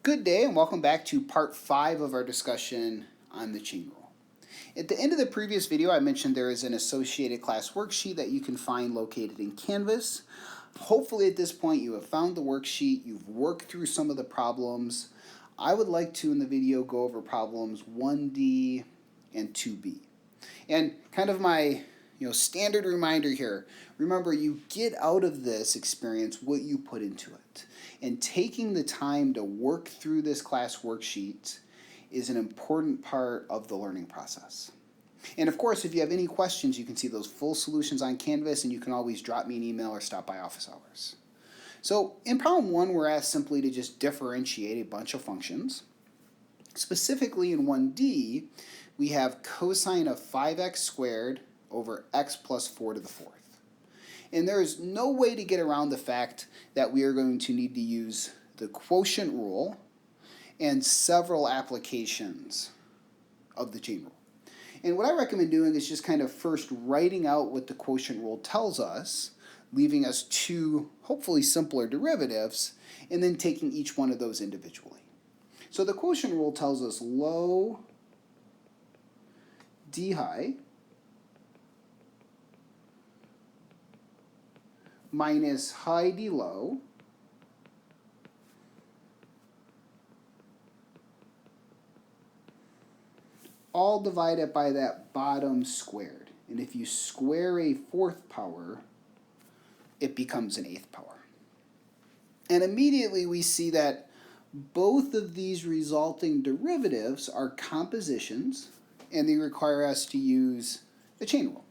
Good day and welcome back to part 5 of our discussion on the chain rule. At the end of the previous video, I mentioned there is an associated class worksheet that you can find located in Canvas. Hopefully at this point you have found the worksheet, you've worked through some of the problems. I would like to in the video go over problems 1D and 2B. And kind of my standard reminder here, remember you get out of this experience what you put into it. And taking the time to work through this class worksheet is an important part of the learning process. And of course, if you have any questions, you can see those full solutions on Canvas, and you can always drop me an email or stop by office hours. So in problem 1, we're asked simply to just differentiate a bunch of functions. Specifically in 1D, we have cosine of 5x squared over x plus 4 to the 4th. And there is no way to get around the fact that we are going to need to use the quotient rule and several applications of the chain rule. And what I recommend doing is just kind of first writing out what the quotient rule tells us, leaving us two hopefully simpler derivatives, and then taking each one of those individually. So the quotient rule tells us low d high minus high d low all divided by that bottom squared. And if you square a 4th power, it becomes an 8th power. And immediately we see that both of these resulting derivatives are compositions, and they require us to use the chain rule.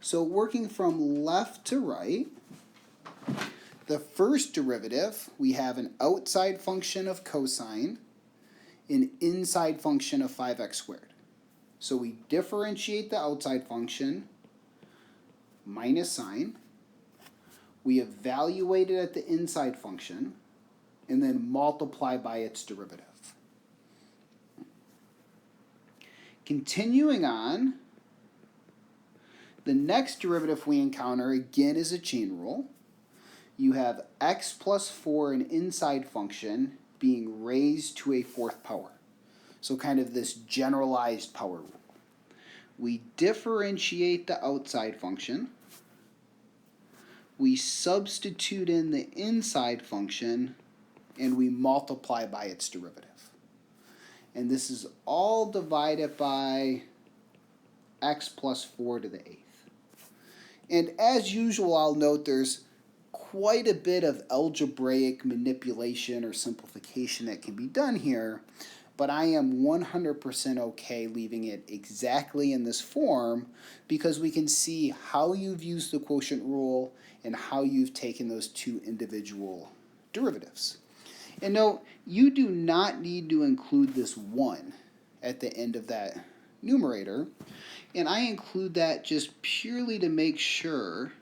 So working from left to right, the first derivative, we have an outside function of cosine, an inside function of 5x squared. So we differentiate the outside function minus sine, we evaluate it at the inside function, and then multiply by its derivative. Continuing on, the next derivative we encounter again is a chain rule. You have x plus 4, an inside function, being raised to a 4th power. So kind of this generalized power rule. We differentiate the outside function. We substitute in the inside function, and we multiply by its derivative. And this is all divided by x plus 4 to the 8th. And as usual, I'll note there's quite a bit of algebraic manipulation or simplification that can be done here, but I am 100% okay leaving it exactly in this form because we can see how you've used the quotient rule and how you've taken those two individual derivatives. And note, you do not need to include this 1 at the end of that numerator, and I include that just purely to make sure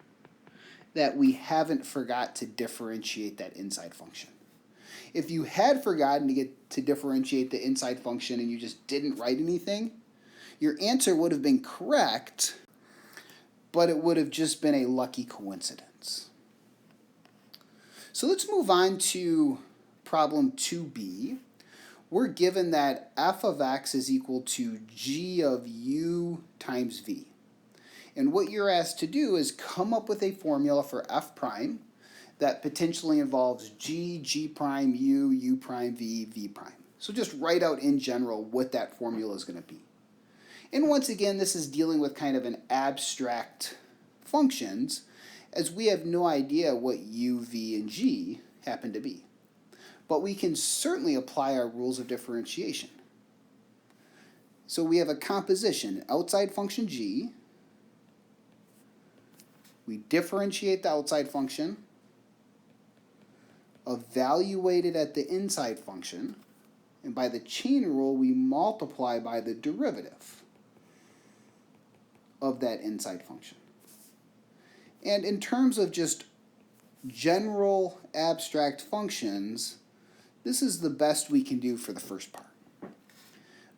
that we haven't forgot to differentiate that inside function. If you had forgotten to differentiate the inside function and you just didn't write anything, your answer would have been correct, but it would have just been a lucky coincidence. So let's move on to problem 2b. We're given that f of x is equal to g of u times v. And what you're asked to do is come up with a formula for f prime that potentially involves g, g prime, u prime, v prime. So just write out in general what that formula is going to be. And once again, this is dealing with kind of an abstract functions, as we have no idea what u, v, and g happen to be. But we can certainly apply our rules of differentiation. So we have a composition, outside function g. We differentiate the outside function, evaluate it at the inside function, and by the chain rule, we multiply by the derivative of that inside function. And in terms of just general abstract functions, this is the best we can do for the first part.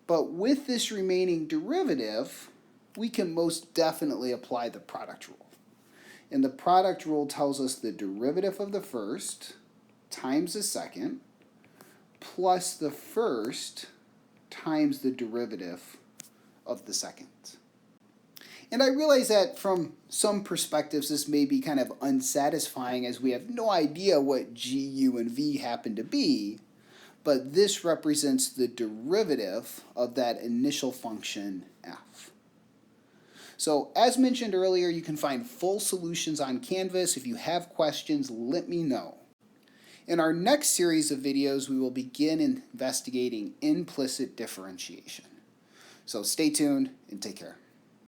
But with this remaining derivative, we can most definitely apply the product rule. And the product rule tells us the derivative of the first times the second plus the first times the derivative of the second. And I realize that from some perspectives this may be kind of unsatisfying as we have no idea what g, u, and v happen to be, but this represents the derivative of that initial function f. So as mentioned earlier, you can find full solutions on Canvas. If you have questions, let me know. In our next series of videos, we will begin investigating implicit differentiation. So stay tuned and take care.